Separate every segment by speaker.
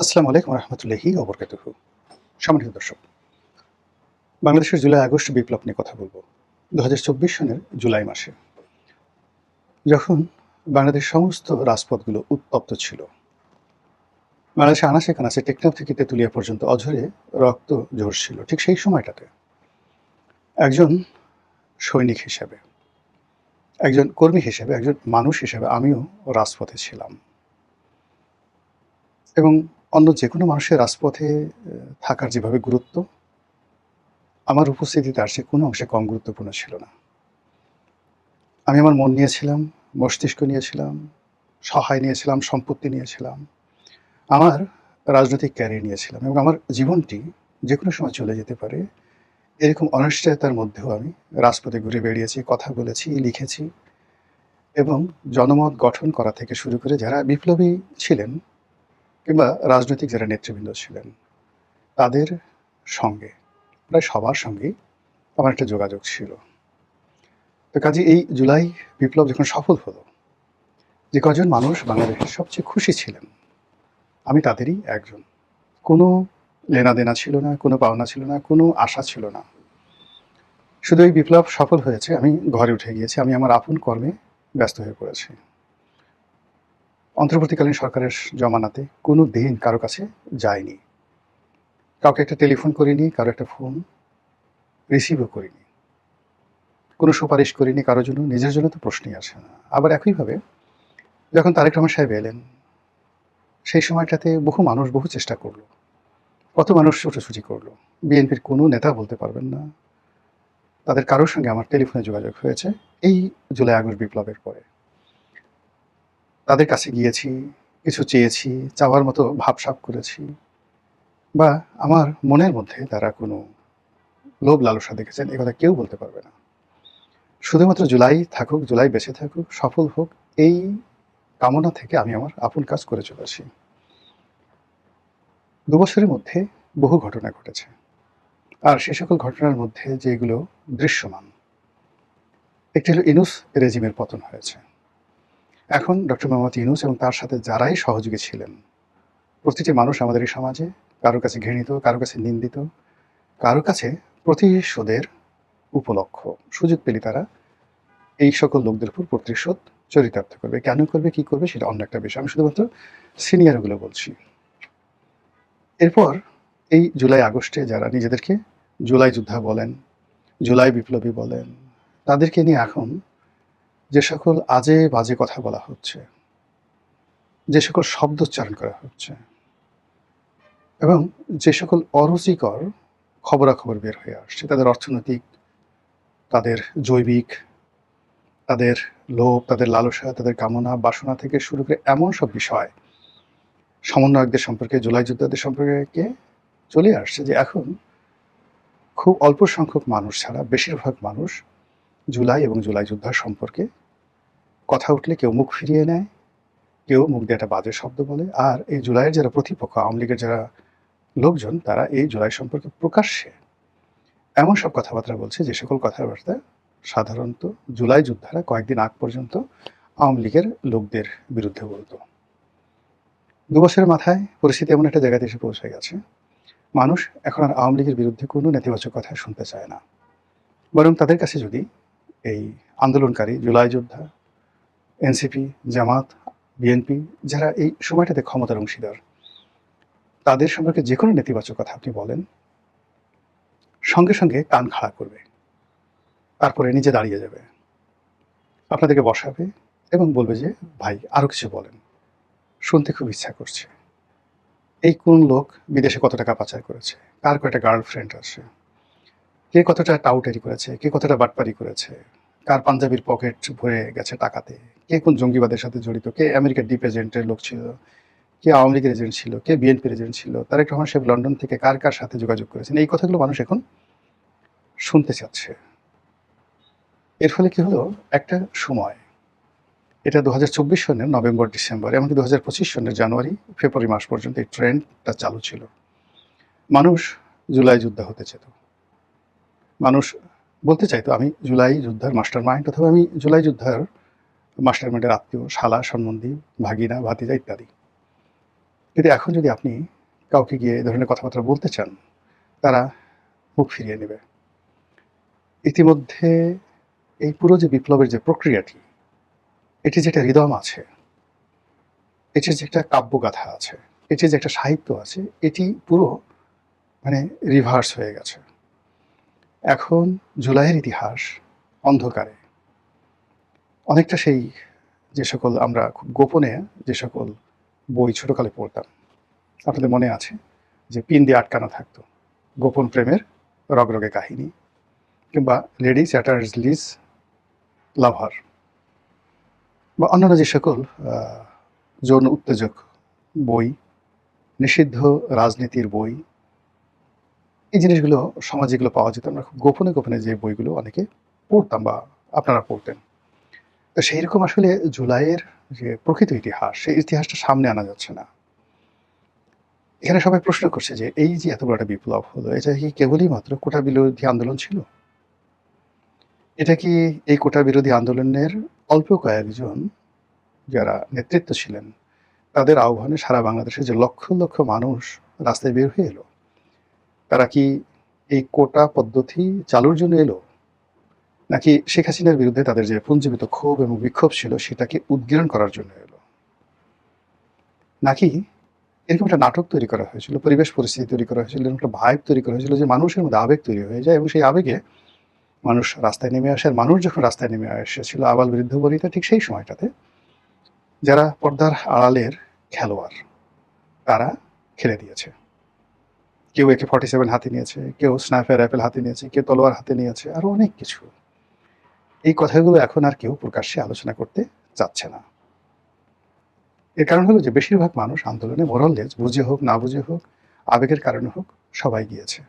Speaker 1: আসসালামু আলাইকুম রহমতুল্লাহি ওবরকাতুহু। সম্মানিত দর্শক, বাংলাদেশের জুলাই আগস্ট বিপ্লব নিয়ে কথা বলবো। 2024 সনের জুলাই মাসে যখন বাংলাদেশ সমস্ত রাজপথগুলো উত্তপ্ত ছিল, বাংলাদেশে আনাচে কানাচে টেকনাফ থেকে তেঁতুলিয়া পর্যন্ত অঝরে রক্ত ঝরছিল, ঠিক সেই সময়টাতে একজন সৈনিক হিসেবে, একজন কর্মী হিসেবে, একজন মানুষ হিসেবে আমিও রাজপথে ছিলাম এবং অন্য যে কোনো মানুষের রাজপথে থাকার যেভাবে গুরুত্ব, আমার উপস্থিতি তার চেয়ে কোনো অংশে কম গুরুত্বপূর্ণ ছিল না। আমি আমার মন নিয়েছিলাম, মস্তিষ্ক নিয়েছিলাম, সহায় নিয়েছিলাম, সম্পত্তি নিয়েছিলাম, আমার রাজনৈতিক ক্যারিয়ার নিয়েছিলাম এবং আমার জীবনটি যে কোনো সময় চলে যেতে পারে এরকম অনিশ্চয়তার মধ্যেও আমি রাজপথে ঘুরে বেরিয়েছি, কথা বলেছি, লিখেছি এবং জনমত গঠন করা থেকে শুরু করে যারা বিপ্লবী ছিলেন কিংবা রাজনৈতিক যারা নেতৃবৃন্দ ছিলেন তাদের সঙ্গে, প্রায় সবার সঙ্গেই আমার একটা যোগাযোগ ছিল। তো কাজে এই জুলাই বিপ্লব যখন সফল হলো, যে কজন মানুষ বাংলাদেশের সবচেয়ে খুশি ছিলেন আমি তাদেরই একজন। কোনো লেনাদেনা ছিল না, কোনো পাওনা ছিল না, কোনো আশা ছিল না। শুধু এই বিপ্লব সফল হয়েছে, আমি ঘরে উঠে গিয়েছি, আমি আমার আপন কর্মে ব্যস্ত হয়ে পড়েছি। অন্তর্বর্তীকালীন সরকারের জমানাতে কোনো দিন কারো কাছে যায়নি, কাউকে একটা টেলিফোন করিনি, কারো একটা ফোন রিসিভও করিনি, কোনো সুপারিশ করিনি কারোর জন্য, নিজের জন্য তো প্রশ্নই আসে না। আবার একইভাবে যখন তারেক রহমান সাহেব এলেন, সেই সময়টাতে বহু মানুষ বহু চেষ্টা করলো, কত মানুষ ছুটোছুটি করলো। বিএনপির কোনো নেতা বলতে পারবেন না তাদের কারোর সঙ্গে আমার টেলিফোনে যোগাযোগ হয়েছে এই জুলাই আগস্ট বিপ্লবের পরে। তাদের কাছে গিয়েছি, কিছু চেয়েছি, চাওয়ার মতো ভাবসাব করেছি, বা আমার মনের মধ্যে তারা কোনো লোভ লালসা দেখেছেন এ কথা কেউ বলতে পারবে না। শুধুমাত্র জুলাই থাকুক, জুলাই বেঁচে থাকুক, সফল হোক, এই কামনা থেকে আমি আমার আপন কাজ করে চলেছি। 2 বছরের মধ্যে বহু ঘটনা ঘটেছে, আর সে সকল ঘটনার মধ্যে যেগুলো দৃশ্যমান, একটি হলো ইউনূস রেজিমের পতন হয়েছে। এখন ডক্টর মোহাম্মদ ইউনূস এবং তার সাথে যারাই সহযোগী ছিলেন, প্রতিটি মানুষ আমাদের এই সমাজে কারো কাছে ঘৃণিত, কারো কাছে নিন্দিত, কারো কাছে প্রতিশোধের উপলক্ষ। সুযোগ পেলে তারা এই সকল লোকদের উপর প্রতিশোধ চরিতার্থ করবে। কেন করবে, কি করবে সেটা অন্য একটা বিষয়। আমি শুধুমাত্র সিনিয়রগুলো বলছি। এরপর এই জুলাই আগস্টে যারা নিজেদেরকে জুলাই যোদ্ধা বলেন, জুলাই বিপ্লবী বলেন, তাদেরকে নিয়ে এখন যে সকল আজে বাজে কথা বলা হচ্ছে, যে সকল শব্দ উচ্চারণ করা হচ্ছে এবং যে সকল অরুচিকর খবরাখবর বের হয়ে আসছে, তাদের অর্থনৈতিক, তাদের জৈবিক, তাদের লোভ, তাদের লালসা, তাদের কামনা বাসনা থেকে শুরু করে এমন সব বিষয় সমন্বয়কদের সম্পর্কে, জুলাই যোদ্ধাদের সম্পর্কে চলে আসছে যে এখন খুব অল্প সংখ্যক মানুষ ছাড়া বেশিরভাগ মানুষ জুলাই এবং জুলাই যোদ্ধার সম্পর্কে কথা উঠলে কেউ মুখ ফিরিয়ে নেয়, কেউ মুখ দিয়ে একটা বাজে শব্দ বলে। আর এই জুলাইয়ের যারা প্রতিপক্ষ, আওয়ামী লীগের যারা লোকজন, তারা এই জুলাই সম্পর্কে প্রকাশ্যে এমন সব কথাবার্তা বলছে যে সকল কথাবার্তা সাধারণত জুলাই যোদ্ধারা কয়েকদিন আগ পর্যন্ত আওয়ামী লীগের লোকদের বিরুদ্ধে বলতো। 2 বছরের মাথায় পরিস্থিতি এমন একটা জায়গাতে এসে পৌঁছে গেছে, মানুষ এখন আর আওয়ামী লীগের বিরুদ্ধে কোনো নেতিবাচক কথা শুনতে চায় না। বরং তাদের কাছে যদি এই আন্দোলনকারী জুলাই যোদ্ধা, এনসিপি, জামাত, বিএনপি যারা এই সময়টাতে ক্ষমতার অংশীদার, তাদের সম্পর্কে যে কোনো নেতিবাচক কথা আপনি বলেন, সঙ্গে সঙ্গে কান খাড়া করবে, তারপরে নিজে দাঁড়িয়ে যাবে, আপনাদেরকে বসাবে এবং বলবে যে ভাই আরও কিছু বলেন, শুনতে খুব ইচ্ছা করছে। এই কোন লোক বিদেশে কত টাকা পাচার করেছে, কার কয়টা গার্লফ্রেন্ড আছে, কে কতটা টাউটারি করেছে, কে কতটা বাটপারি করেছে, কার পাঞ্জাবির পকেট ভরে গেছে টাকাতে, কে কোন জঙ্গিবাদের সাথে জড়িত, কে আমেরিকার ডিপ এজেন্টের লোক ছিল, কে আওয়ামী লীগের এজেন্ট ছিল, কে বিএনপির এজেন্ট ছিল, তারেক রহমান সাহেব লন্ডন থেকে কার কার সাথে যোগাযোগ করেছেন, এই কথাগুলো মানুষ এখন শুনতে চাচ্ছে। এর ফলে কি হলো, একটা সময়, এটা 2024 সনের নভেম্বর ডিসেম্বর, এমনকি 2025 সনের জানুয়ারি ফেব্রুয়ারি মাস পর্যন্ত এই ট্রেন্ডটা চালু ছিল। মানুষ জুলাই যোদ্ধা হতে চেত, মানুষ বলতে চাইতো আমি জুলাই যোদ্ধার মাস্টার মাইন্ড, অথবা আমি জুলাই যোদ্ধার মাস্টার মাইন্ডের আত্মীয়, শালা, সম্বন্ধী, ভাগিনা, ভাতিজা ইত্যাদি। কিন্তু এখন যদি আপনি কাউকে গিয়ে এ ধরনের কথাবার্তা বলতে চান, তারা মুখ ফিরিয়ে নেবে। ইতিমধ্যে এই পুরো যে বিপ্লবের যে প্রক্রিয়াটি, এটি যে একটা রিদম আছে, এটির যে একটা কাব্যগাথা আছে, এটির যে একটা সাহিত্য আছে, এটি পুরো মানে রিভার্স হয়ে গেছে। এখন জুলাইয়ের ইতিহাস অন্ধকারে, অনেকটা সেই যে সকল আমরা খুব গোপনে যে সকল বই ছোটকালে পড়তাম, আপনাদের মনে আছে যে পিন দিয়ে আটকানো থাকতো গোপন প্রেমের রগরগে কাহিনী, কিংবা লেডি চ্যাটার্সলিজ লাভার, বা অন্যান্য যে সকল যৌন উত্তেজক বই, নিষিদ্ধ রাজনীতির বই, এই জিনিসগুলো সমাজে যেগুলো পাওয়া যেত, আমরা খুব গোপনে গোপনে যে বইগুলো অনেকে পড়তাম বা আপনারা পড়তেন। তো সেই রকম আসলে জুলাইয়ের যে প্রকৃত ইতিহাস, সেই ইতিহাসটা সামনে আনা যাচ্ছে না। এখানে সবাই প্রশ্ন করছে যে এই যে এত বড় একটা বিপ্লব হলো, এটা কি কেবলই মাত্র কোটা বিরোধী আন্দোলন ছিল? এটা কি এই কোটা বিরোধী আন্দোলনের অল্প কয়েকজন যারা নেতৃত্ব ছিলেন, তাদের আহ্বানে সারা বাংলাদেশে যে লক্ষ লক্ষ মানুষ রাস্তায় বের হয়ে এলো, তারা কি এই কোটা পদ্ধতি চালুর জন্য এলো, নাকি শেখ হাসিনার বিরুদ্ধে তাদের যে পুঞ্জীবিত ক্ষোভ এবং বিক্ষোভ ছিল সেটাকে উদ্গীরণ করার জন্য এলো, নাকি এরকম একটা নাটক তৈরি করা হয়েছিল, পরিবেশ পরিস্থিতি তৈরি করা হয়েছিল, এরকম একটা ভাইব তৈরি করা হয়েছিল যে মানুষের মধ্যে আবেগ তৈরি হয়ে যায়, এবং সেই আবেগে মানুষ রাস্তায় নেমে আসে। আর মানুষ যখন রাস্তায় নেমে এসেছিল আবাল বৃদ্ধ বনিতা, ঠিক সেই সময়টাতে যারা পর্দার আড়ালের খেলোয়াড়, তারা খেলে দিয়েছে। কেউ AK-47 হাতে নিয়েছে, কেউ স্নাইপার রাইফেল হাতে নিয়েছে, কেউ তলোয়ার হাতে নিয়েছে, আরো অনেক কিছু। এই কথাগুলো এখন আর কেউ প্রকাশ্যে আলোচনা করতে চাচ্ছে না। এর কারণ হলো যে বেশিরভাগ মানুষ আন্দোলনে মোরাললেস, বুঝে হোক না বুঝে হোক, আবেগের কারণে হোক, সবাই গিয়েছে।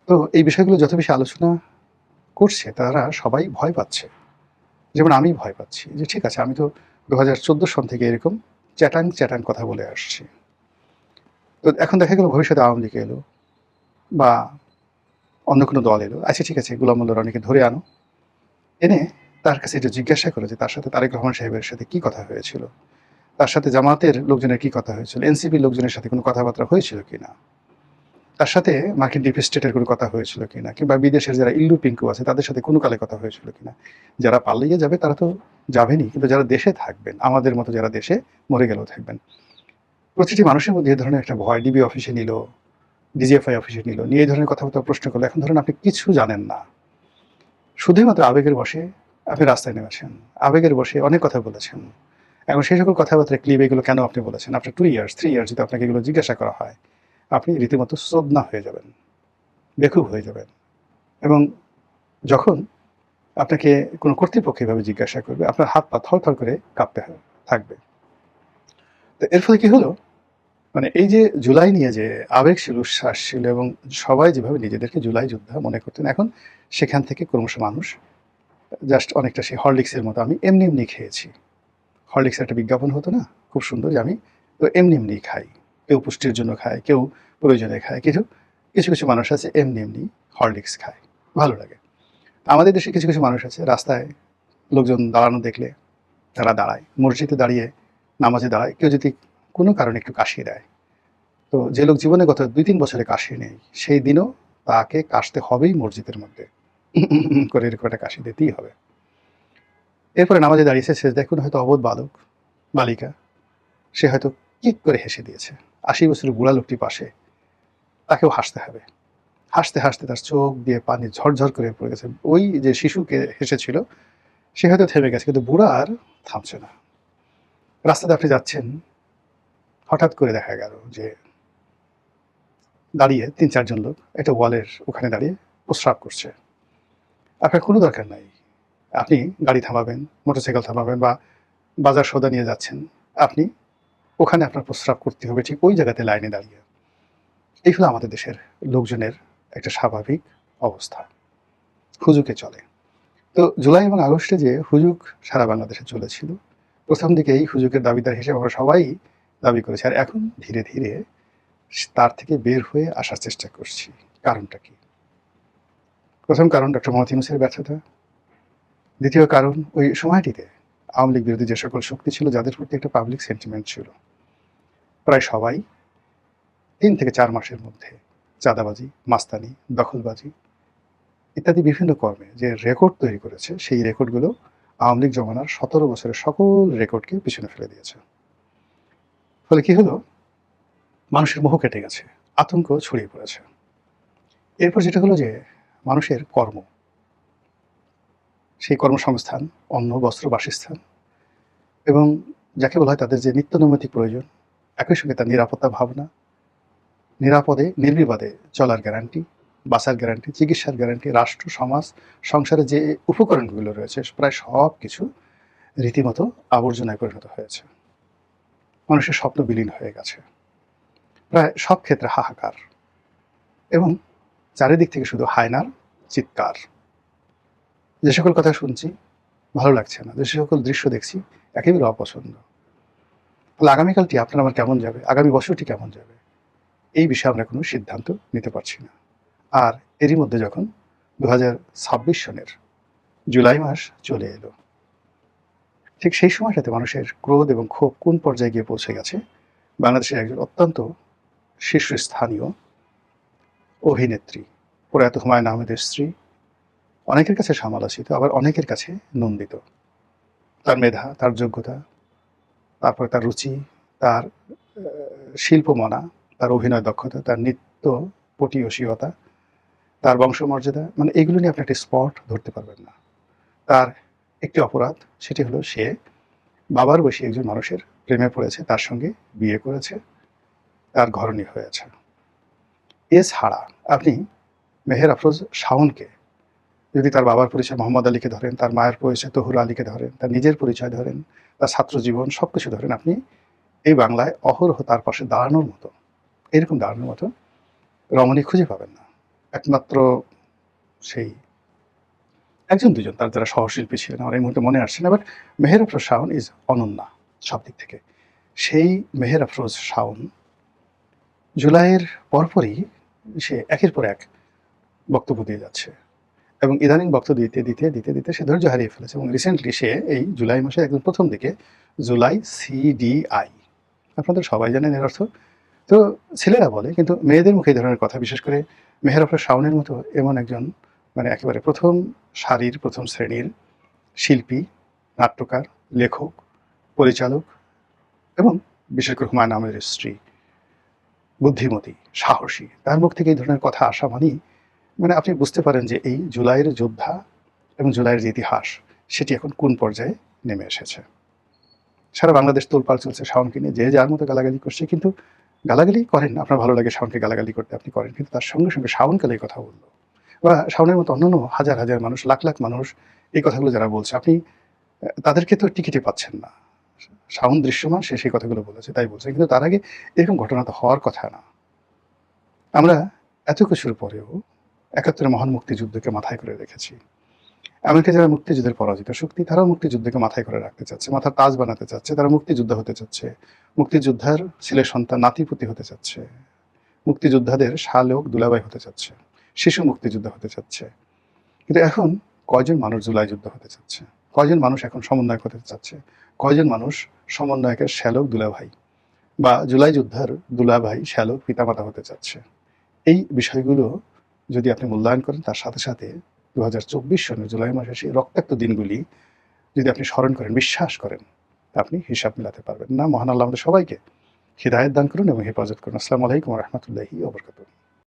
Speaker 1: তো এই বিষয়গুলো যত বেশি আলোচনা করছে, তারা সবাই ভয় পাচ্ছে। যেমন আমি ভয় পাচ্ছি যে ঠিক আছে, আমি তো 2014 সন থেকে এরকম চ্যাটাং চ্যাটাং কথা বলে আসছি। তো এখন দেখা গেল ভবিষ্যতে আওয়ামী লীগ এলো বা অন্য কোনো দল এলো, আচ্ছা ঠিক আছে, গোলাম মোল্লা রনিকে ধরে আনো, এনে তার কাছে এটা জিজ্ঞাসা করে যে তার সাথে তারেক রহমান সাহেবের সাথে কি কথা হয়েছিল, তার সাথে জামাতের লোকজনের কি কথা হয়েছিল, এনসিপির লোকজনের সাথে কোনো কথাবার্তা হয়েছিল কিনা, তার সাথে মার্কিন ডিপ স্টেটের কোনো কথা হয়েছিল কিনা, কিংবা বিদেশের যারা ইল্লু পিঙ্কু আছে তাদের সাথে কোনো কালে কথা হয়েছিল কিনা। যারা পালিয়ে যাবে তারা তো যাবেনই, কিন্তু যারা দেশে থাকবেন, আমাদের মতো যারা দেশে মরে গেলেও থাকবেন, প্রতিটি মানুষের মধ্যে এই ধরনের একটা ভয়, ডিবি অফিসে নিল, ডিজিএফআই অফিসে নিল, নিয়ে এই ধরনের কথাবার্তা প্রশ্ন করলো। এখন ধরুন আপনি কিছু জানেন না, শুধুমাত্র আবেগের বশে আপনি রাস্তায় নেমেছেন, আবেগের বশে অনেক কথা বলেছেন। এখন সেই সকল কথাবার্তা ক্লিপ, এগুলো কেন আপনি বলেছেন, আপনার 2 ইয়ার্স 3 ইয়ার্স যদি আপনাকে এগুলো জিজ্ঞাসা করা হয়, আপনি রীতিমতো শ্রদ্ধা হয়ে যাবেন, বেকুব হয়ে যাবেন। এবং যখন আপনাকে কোনো কর্তৃপক্ষ এভাবে জিজ্ঞাসা করবে, আপনার হাত পা থরথর করে কাঁপতে থাকবে। তো এর ফলে কি হলো, মানে এই যে জুলাই নিয়ে যে আবেগ ছিল, উচ্ছ্বাস ছিল, এবং সবাই যেভাবে নিজেদেরকে জুলাই যোদ্ধা মনে করতেন, এখন সেখান থেকে ক্রমশ মানুষ জাস্ট অনেকটা সেই হরলিক্সের মতো, আমি এমনি এমনি খেয়েছি। হরলিক্সের একটা বিজ্ঞাপন হতো না, খুব সুন্দর, যে আমি তো এমনি এমনি খাই। কেউ পুষ্টির জন্য খায়, কেউ প্রয়োজনে খায়, কিছু কিছু কিছু মানুষ আছে এমনি এমনি হরলিক্স খায়, ভালো লাগে। আমাদের দেশে কিছু কিছু মানুষ আছে রাস্তায় লোকজন দাঁড়ানো দেখলে তারা দাঁড়ায়, মসজিদে দাঁড়িয়ে নামাজে দাঁড়ায়, কেউ যদি কোনো কারণে একটু কাশিয়ে দেয়, তো যে লোক জীবনে গত 2-3 বছরে কাশি নেই, সেই দিনও তাকে কাশতে হবেই মসজিদের মধ্যে, করে এরকম একটা কাশি দিতেই হবে। এরপরে নামাজে দাঁড়িয়েছে, সে দেখুন হয়তো অবোধ বালক বালিকা, সে হয়তো কিক করে হেসে দিয়েছে। 80 বছরের বুড়া লোকটি পাশে, তাকেও হাসতে হবে। হাসতে হাসতে তার চোখ দিয়ে পানি ঝরঝর করে পড়ে গেছে। ওই যে শিশুকে হেসেছিল, সে হয়তো থেমে গেছে, কিন্তু বুড়া আর থামছে না। রাস্তাতে আপনি যাচ্ছেন, হঠাৎ করে দেখা গেল যে দাঁড়িয়ে 3-4 জন লোক একটা ওয়ালের ওখানে দাঁড়িয়ে প্রস্রাব করছে। আপনার কোনো দরকার নাই, আপনি গাড়ি থামাবেন, মোটরসাইকেল থামাবেন, বা বাজার সওদা নিয়ে যাচ্ছেন, আপনি ওখানে আপনার প্রস্রাব করতে হবে ঠিক ওই জায়গাতে লাইনে দাঁড়িয়ে। এই হলো আমাদের দেশের লোকজনের একটা স্বাভাবিক অবস্থা, হুজুকে চলে। তো জুলাই এবং আগস্টে যে হুজুক সারা বাংলাদেশে চলেছিল, প্রথম দিকে এই হুজুকের দাবিদার হিসেবে আমরা সবাই দাবি করেছি, আর এখন ধীরে ধীরে তার থেকে বের হয়ে আসার চেষ্টা করছি। কারণটা কি? প্রথম কারণ ডক্টর মোহাম্মদ ইউনূসের ব্যর্থতা। দ্বিতীয় কারণ, ওই সময়টিতে আওয়ামী লীগ বিরোধী যে সকল শক্তি ছিল, যাদের প্রতি একটা পাবলিক সেন্টিমেন্ট ছিল, প্রায় সবাই 3 থেকে 4 মাসের মধ্যে চাঁদাবাজি, মাস্তানি, দখলবাজি ইত্যাদি বিভিন্ন কর্মে যে রেকর্ড তৈরি করেছে, সেই রেকর্ডগুলো আওয়ামী লীগ জমানার 17 বছরের সকল রেকর্ডকে পিছনে ফেলে দিয়েছে। ফলে কি হলো? মানুষের মোহ কেটে গেছে, আতঙ্ক ছড়িয়ে পড়েছে। এরপর যেটা হলো যে মানুষের কর্ম, সেই কর্মসংস্থান, অন্ন, বস্ত্র, বাসস্থান এবং যাকে বলা হয় তাদের যে নিত্যনৈমিত্তিক প্রয়োজন, একই সঙ্গে তার নিরাপত্তা ভাবনা, নিরাপদে নির্বিবাদে চলার গ্যারান্টি, বাঁচার গ্যারান্টি, চিকিৎসার গ্যারান্টি, রাষ্ট্র, সমাজ, সংসারে যে উপকরণগুলো রয়েছে প্রায় সব কিছু রীতিমতো আবর্জনায় পরিণত হয়েছে। মানুষের স্বপ্ন বিলীন হয়ে গেছে। প্রায় সব ক্ষেত্রে হাহাকার এবং চারিদিক থেকে শুধু হায়নার চিৎকার। যে সকল কথা শুনছি ভালো লাগছে না, যে সকল দৃশ্য দেখছি একেবারে অপছন্দ। তাহলে আগামীকালটি আপনার আমার কেমন যাবে, আগামী বছরটি কেমন যাবে, এই বিষয়ে আমরা কোনো সিদ্ধান্ত নিতে পারছি না। আর এরই মধ্যে যখন 2026 সনের জুলাই মাস চলে এলো, ঠিক সেই সময়টাতে মানুষের ক্রোধ এবং ক্ষোভ কোন পর্যায়ে গিয়ে পৌঁছে গেছে, বাংলাদেশের একজন অত্যন্ত শীর্ষস্থানীয় অভিনেত্রী প্রয়াত হুমায়ুন আহমেদের স্ত্রী অনেকের কাছে সমালোচিত, আবার অনেকের কাছে নন্দিত। তার মেধা, তার যোগ্যতা, তারপরে তার রুচি, তার শিল্পমনা, তার অভিনয় দক্ষতা, তার নৃত্য পটীয়সীয়তা, তার বংশমর্যাদা, মানে এগুলো নিয়ে আপনি একটা স্পট ধরতে পারবেন না। তার একটি অপরাধ, সেটি হলো সে বাবার বয়সী একজন মানুষের প্রেমে পড়েছে, তার সঙ্গে বিয়ে করেছে, তার ঘরণী হয়েছে। এছাড়া আপনি মেহের আফরোজ শাওনকে যদি তার বাবার পরিচয় মোহাম্মদ আলীকে ধরেন, তার মায়ের পরিচয় তহুর আলীকে ধরেন, তার নিজের পরিচয় ধরেন, তার ছাত্র জীবন সব কিছু ধরেন, আপনি এই বাংলায় অহরহ তার পাশে দাঁড়ানোর মতো, এরকম দাঁড়ানোর মতো রমণী খুঁজে পাবেন না। একমাত্র সেই একজন দুজন তার যারা সহশিল্পী ছিলেন, আমার এই মুহূর্তে মনে আসছে না, বাট মেহের আফরোজ শাওন ইজ অনন্যা সব দিক থেকে। সেই মেহের আফরোজ শাওন জুলাইয়ের পরপরই সে একের পর এক বক্তব্য দিয়ে যাচ্ছে এবং ইদানিং বক্তব্য দিতে দিতে দিতে দিতে সে ধৈর্য হারিয়ে ফেলেছে এবং রিসেন্টলি সে এই জুলাই মাসে একদম প্রথম দিকে জুলাই সিডিআই, আপনাদের সবাই জানেন এর অর্থ। তো ছেলেরা বলে, কিন্তু মেয়েদের মুখে এই ধরনের কথা, বিশেষ করে মেহের আফরোজ শাওনের মতো এমন একজন মানে একেবারে প্রথম সারির প্রথম শ্রেণীর শিল্পী, নাট্যকার, লেখক, পরিচালক এবং বিশেষ করে হুমায়ুন আহমেদের স্ত্রী, বুদ্ধিমতী, সাহসী, তার মুখ থেকে এই ধরনের কথা আসা মানেই মানে আপনি বুঝতে পারেন যে এই জুলাইয়ের যোদ্ধা এবং জুলাইয়ের যে ইতিহাস সেটি এখন কোন পর্যায়ে নেমে এসেছে। সারা বাংলাদেশ তোলপাড় চলছে শাওনকে নিয়ে, যে যার মতো গালাগালি করছে, কিন্তু গালাগালি করেন, আপনার ভালো লাগে শাওনকে গালাগালি করতে, আপনি করেন, কিন্তু তার সঙ্গে সঙ্গে শাওন কালে এই কথা বললো বা শাওনের মতো অন্যান্য হাজার হাজার মানুষ, লাখ লাখ মানুষ এই কথাগুলো যারা বলছে, আপনি তাদেরকে তো টিকিটে পাচ্ছেন না। শাওন দৃশ্যমান, সে সেই কথাগুলো বলেছে তাই বলছে, কিন্তু তার আগে এরকম ঘটনা তো হওয়ার কথা না। আমরা এত কিছুর পরেও ৭১ মহান মুক্তিযুদ্ধকে মাথায় করে রেখেছি। আমেরিকা যারা মুক্তিযুদ্ধের পরাজিত শক্তি, তারাও মুক্তিযুদ্ধকে মাথায় করে রাখতে চাচ্ছে, মাথার তাজ বানাতে চাচ্ছে, তারা মুক্তিযোদ্ধা হতে চাচ্ছে, মুক্তিযোদ্ধার ছেলে সন্তান নাতিপুতি হতে চাচ্ছে, মুক্তিযোদ্ধাদের শালক দুলাভাই হতে চাচ্ছে, শিশু মুক্তিযোদ্ধা হতে চাচ্ছে। কিন্তু এখন কয়জন মানুষ জুলাই যুদ্ধ হতে চাচ্ছে, কয়জন মানুষ এখন সমন্বয়ক হতে চাচ্ছে, কয়জন মানুষ সমন্বয়কের শ্যালক দুলাভাই বা জুলাই যোদ্ধার দুলাভাই শ্যালক পিতামাতা হতে চাচ্ছে? এই বিষয়গুলো যদি আপনি মূল্যায়ন করেন, তার সাথে সাথে 2024 সনের জুলাই মাসের সেই রক্তাক্ত দিনগুলি যদি আপনি স্মরণ করেন, বিশ্বাস করেন, আপনি হিসাব মিলাতে পারবেন না। মহান আল্লাহ আমাদের সবাইকে হিদায়াত দান করুন এবং হেফাজত করুন। আসসালামু আলাইকুম ওয়া রাহমাতুল্লাহি ওয়া বারাকাতুহু।